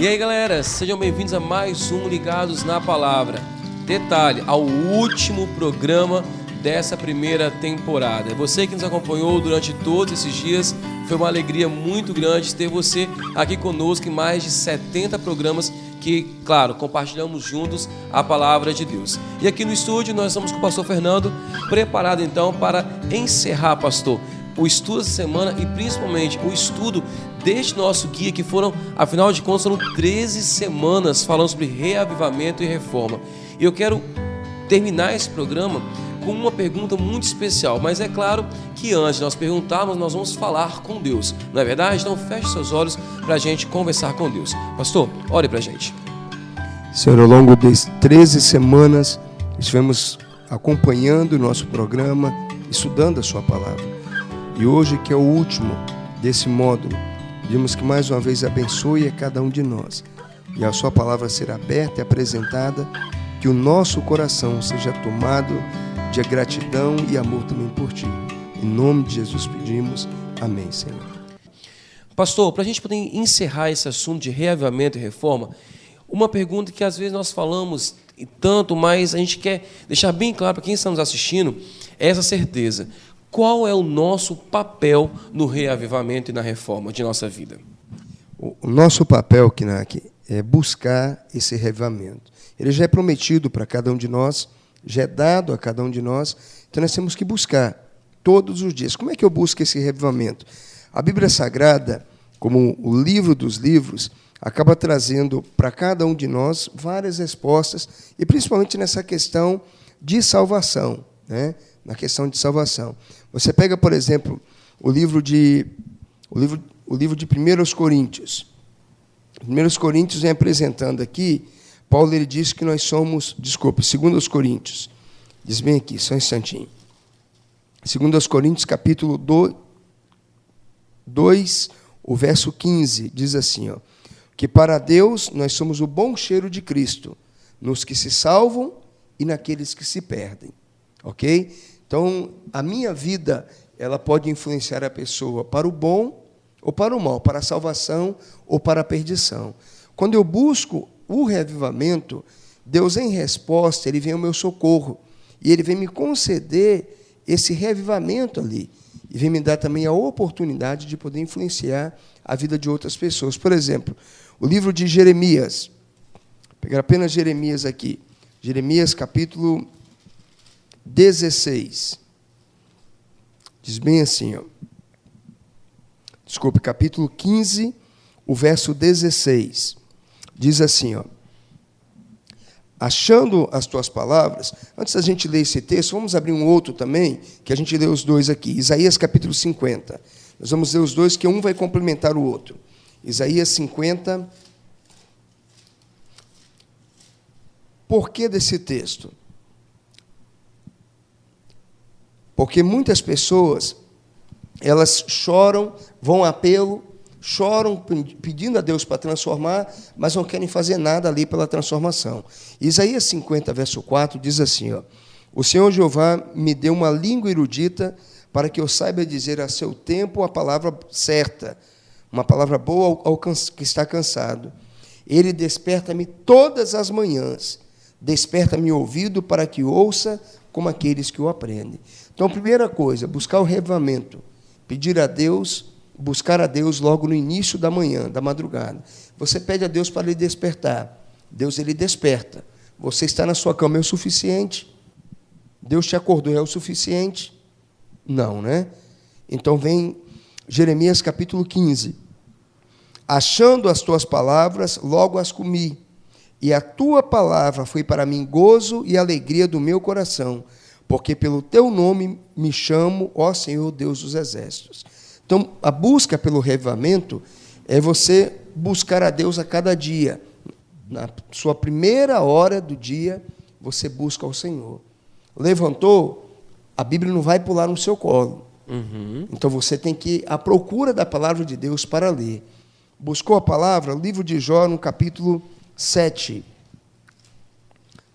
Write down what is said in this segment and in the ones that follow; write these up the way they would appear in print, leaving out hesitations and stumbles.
E aí, galera, sejam bem-vindos a mais um Ligados na Palavra. Detalhe, ao último programa dessa primeira temporada. Você que nos acompanhou durante todos esses dias, foi uma alegria muito grande ter você aqui conosco em mais de 70 programas que, claro, compartilhamos juntos a Palavra de Deus. E aqui no estúdio nós estamos com o pastor Fernando, preparado então para encerrar, pastor, o estudo dessa semana e principalmente o estudo deste nosso guia, que foram, afinal de contas, foram 13 semanas falando sobre reavivamento e reforma. E eu quero terminar esse programa com uma pergunta muito especial, mas é claro que antes de nós perguntarmos, nós vamos falar com Deus, não é verdade? Então feche seus olhos para a gente conversar com Deus. Pastor, ore para a gente. Senhor, ao longo das 13 semanas, estivemos acompanhando o nosso programa, estudando a sua palavra. E hoje, que é o último desse módulo, pedimos que mais uma vez abençoe a cada um de nós. E a sua palavra será aberta e apresentada, que o nosso coração seja tomado de gratidão e amor também por Ti. Em nome de Jesus pedimos. Amém, Senhor. Pastor, para a gente poder encerrar esse assunto de reavivamento e reforma, uma pergunta que às vezes nós falamos e tanto, mas a gente quer deixar bem claro para quem está nos assistindo essa certeza. Qual é o nosso papel no reavivamento e na reforma de nossa vida? O nosso papel, Kinak, é buscar esse reavivamento. Ele já é prometido para cada um de nós, já é dado a cada um de nós, então nós temos que buscar todos os dias. Como é que eu busco esse reavivamento? A Bíblia Sagrada, como o livro dos livros, acaba trazendo para cada um de nós várias respostas, e principalmente nessa questão de salvação, né? Na questão de salvação. Você pega, por exemplo, o livro de 1 Coríntios. 1 Coríntios vem apresentando aqui, Paulo ele diz que nós somos, 2 Coríntios, diz bem aqui, só um instantinho. 2 Coríntios, capítulo 2, o verso 15, diz assim, ó, que para Deus nós somos o bom cheiro de Cristo, nos que se salvam e naqueles que se perdem. Ok? Então, a minha vida, ela pode influenciar a pessoa para o bom ou para o mal, para a salvação ou para a perdição. Quando eu busco o reavivamento, Deus, em resposta, Ele vem ao meu socorro. E Ele vem me conceder esse reavivamento ali. E vem me dar também a oportunidade de poder influenciar a vida de outras pessoas. Por exemplo, o livro de Jeremias. Vou pegar apenas Jeremias aqui. Jeremias, capítulo 16. Diz bem assim, ó. Desculpe, capítulo 15, o verso 16. Diz assim, ó. Achando as tuas palavras, antes da gente ler esse texto, vamos abrir um outro também, que a gente lê os dois aqui. Isaías, capítulo 50. Nós vamos ler os dois, que um vai complementar o outro. Isaías 50. Por que desse texto? Porque muitas pessoas, elas choram, vão a apelo, choram pedindo a Deus para transformar, mas não querem fazer nada ali pela transformação. Isaías 50, verso 4, diz assim, ó, o Senhor Jeová me deu uma língua erudita para que eu saiba dizer a seu tempo a palavra certa, uma palavra boa ao que está cansado. Ele desperta-me todas as manhãs, desperta-me o ouvido para que ouça como aqueles que o aprendem. Então, a primeira coisa, buscar o reavivamento, pedir a Deus, buscar a Deus logo no início da manhã, da madrugada. Você pede a Deus para lhe despertar. Deus, ele desperta. Você está na sua cama, é o suficiente? Deus te acordou, é o suficiente? Não, né? Então, vem Jeremias, capítulo 15. Achando as tuas palavras, logo as comi. E a tua palavra foi para mim gozo e alegria do meu coração, porque pelo teu nome me chamo, ó Senhor Deus dos exércitos. Então, a busca pelo reavivamento é você buscar a Deus a cada dia. Na sua primeira hora do dia, você busca ao Senhor. Levantou, a Bíblia não vai pular no seu colo. Então, você tem que ir à procura da palavra de Deus para ler. Buscou a palavra? O livro de Jó, no capítulo 7.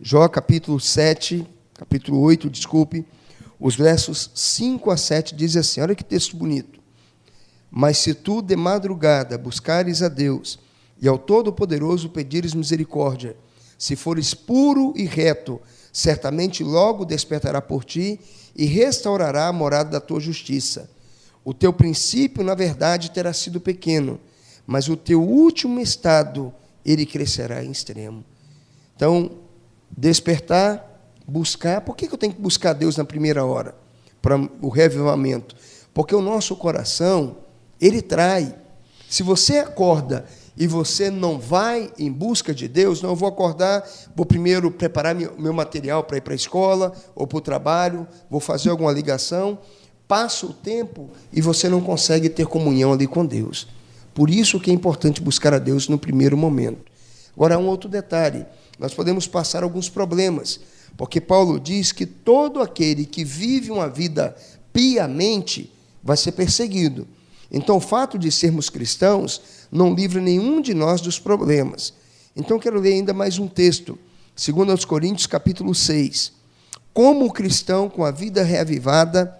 Jó, capítulo 7, capítulo 8, desculpe, os versos 5 a 7 diz assim, olha que texto bonito. Mas se tu de madrugada buscares a Deus, e ao Todo-Poderoso pedires misericórdia. Se fores puro e reto, certamente logo despertará por ti e restaurará a morada da tua justiça. O teu princípio, na verdade, terá sido pequeno, mas o teu último estado, ele crescerá em extremo. Então, despertar, buscar. Por que eu tenho que buscar Deus na primeira hora? Para o reavivamento. Porque o nosso coração, ele trai. Se você acorda e você não vai em busca de Deus, não, eu vou acordar, vou primeiro preparar meu material para ir para a escola ou para o trabalho, vou fazer alguma ligação, passa o tempo e você não consegue ter comunhão ali com Deus. Por isso que é importante buscar a Deus no primeiro momento. Agora, há um outro detalhe. Nós podemos passar alguns problemas, porque Paulo diz que todo aquele que vive uma vida piamente vai ser perseguido. Então, o fato de sermos cristãos não livra nenhum de nós dos problemas. Então, quero ler ainda mais um texto, 2 Coríntios, capítulo 6. Como o cristão com a vida reavivada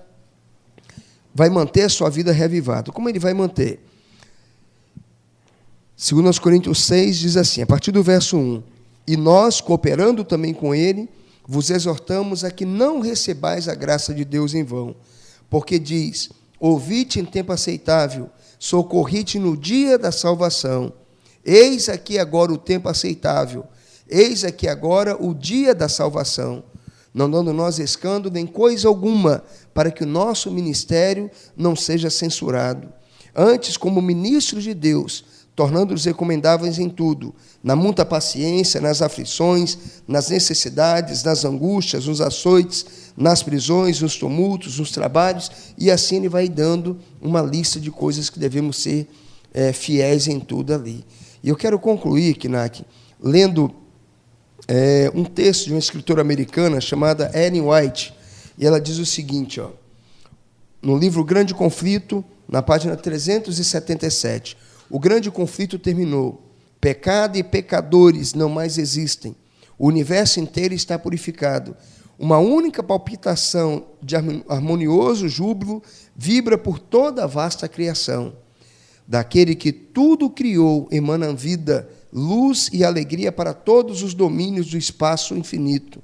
vai manter a sua vida reavivada? Como ele vai manter? 2 Coríntios 6 diz assim, a partir do verso 1, e nós, cooperando também com ele, vos exortamos a que não recebais a graça de Deus em vão, porque diz, ouvi-te em tempo aceitável, socorri-te no dia da salvação. Eis aqui agora o tempo aceitável, eis aqui agora o dia da salvação, não dando nós escândalo em coisa alguma, para que o nosso ministério não seja censurado. Antes, como ministros de Deus, tornando-os recomendáveis em tudo, na muita paciência, nas aflições, nas necessidades, nas angústias, nos açoites, nas prisões, nos tumultos, nos trabalhos, e assim ele vai dando uma lista de coisas que devemos ser fiéis em tudo ali. E eu quero concluir, Kinak, lendo um texto de uma escritora americana chamada Ellen White, e ela diz o seguinte, no livro Grande Conflito, na página 377, o grande conflito terminou. Pecado e pecadores não mais existem. O universo inteiro está purificado. Uma única palpitação de harmonioso júbilo vibra por toda a vasta criação. Daquele que tudo criou emana vida, luz e alegria para todos os domínios do espaço infinito.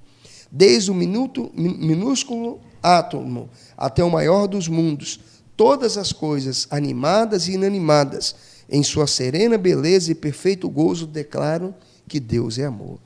Desde o minúsculo átomo até o maior dos mundos, todas as coisas, animadas e inanimadas, em sua serena beleza e perfeito gozo, declaram que Deus é amor.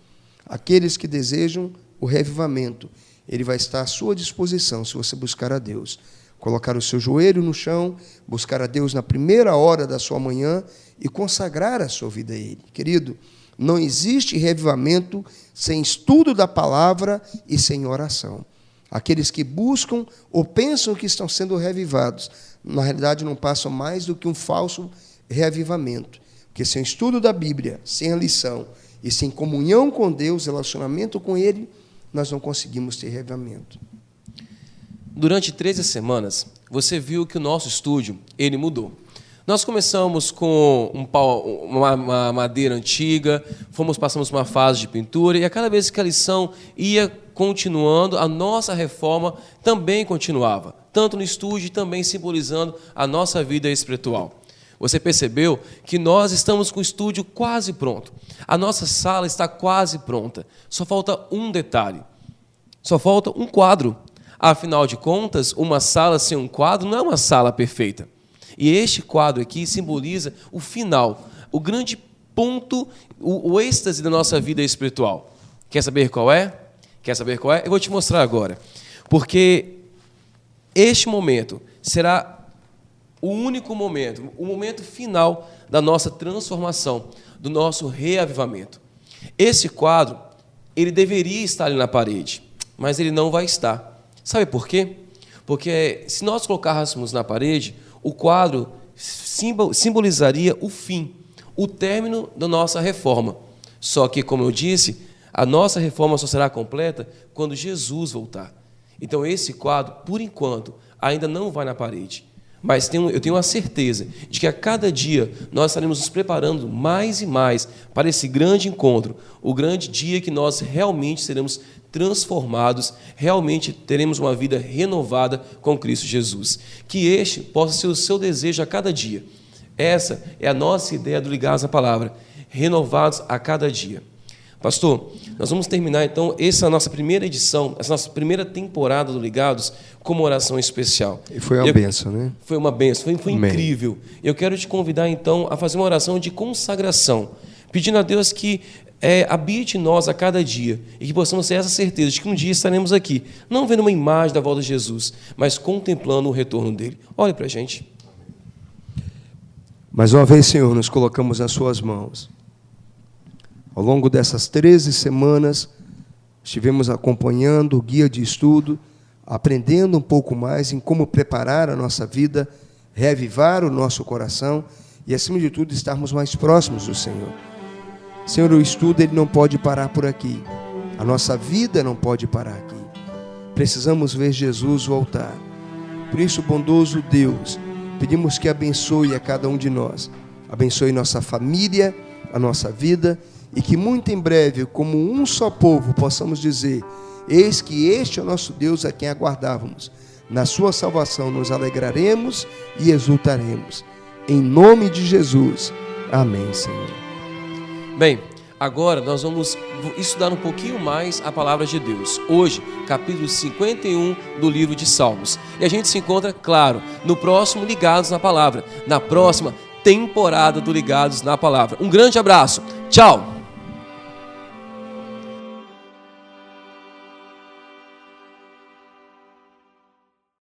Aqueles que desejam o reavivamento, ele vai estar à sua disposição, se você buscar a Deus. Colocar o seu joelho no chão, buscar a Deus na primeira hora da sua manhã e consagrar a sua vida a Ele. Querido, não existe reavivamento sem estudo da palavra e sem oração. Aqueles que buscam ou pensam que estão sendo reavivados, na realidade não passam mais do que um falso reavivamento, porque sem estudo da Bíblia, sem a lição e sem comunhão com Deus, relacionamento com Ele, nós não conseguimos ter reavivamento. Durante 13 semanas, você viu que o nosso estúdio, ele mudou. Nós começamos com uma madeira antiga, passamos uma fase de pintura, e a cada vez que a lição ia continuando, a nossa reforma também continuava, tanto no estúdio, também simbolizando a nossa vida espiritual. Você percebeu que nós estamos com o estúdio quase pronto. A nossa sala está quase pronta. Só falta um detalhe. Só falta um quadro. Afinal de contas, uma sala sem um quadro não é uma sala perfeita. E este quadro aqui simboliza o final, o grande ponto, o êxtase da nossa vida espiritual. Quer saber qual é? Quer saber qual é? Eu vou te mostrar agora. Porque este momento será o único momento, o momento final da nossa transformação, do nosso reavivamento. Esse quadro, ele deveria estar ali na parede, mas ele não vai estar. Sabe por quê? Porque se nós colocássemos na parede, o quadro simbolizaria o fim, o término da nossa reforma. Só que, como eu disse, a nossa reforma só será completa quando Jesus voltar. Então, esse quadro, por enquanto, ainda não vai na parede. Mas eu tenho a certeza de que a cada dia nós estaremos nos preparando mais e mais para esse grande encontro, o grande dia que nós realmente seremos transformados, realmente teremos uma vida renovada com Cristo Jesus. Que este possa ser o seu desejo a cada dia. Essa é a nossa ideia do Ligados à Palavra. renovados a cada dia. Pastor, nós vamos terminar então essa nossa primeira edição, essa nossa primeira temporada do Ligados com uma oração especial. E foi uma bênção, né? Foi uma bênção, foi incrível. Eu quero te convidar então a fazer uma oração de consagração, pedindo a Deus que habite em nós a cada dia e que possamos ter essa certeza de que um dia estaremos aqui, não vendo uma imagem da volta de Jesus, mas contemplando o retorno dele. Olhe para a gente. Mais uma vez, Senhor, nos colocamos nas suas mãos. Ao longo dessas 13 semanas, estivemos acompanhando o guia de estudo, aprendendo um pouco mais em como preparar a nossa vida, reavivar o nosso coração e, acima de tudo, estarmos mais próximos do Senhor. Senhor, o estudo ele não pode parar por aqui. A nossa vida não pode parar aqui. Precisamos ver Jesus voltar. Por isso, bondoso Deus, pedimos que abençoe a cada um de nós. Abençoe nossa família, a nossa vida, e que muito em breve, como um só povo, possamos dizer: eis que este é o nosso Deus a quem aguardávamos. Na sua salvação nos alegraremos e exultaremos. Em nome de Jesus. Amém, Senhor. Bem, agora nós vamos estudar um pouquinho mais a palavra de Deus. Hoje, capítulo 51 do livro de Salmos. E a gente se encontra, claro, no próximo Ligados na Palavra, na próxima temporada do Ligados na Palavra. Um grande abraço. Tchau!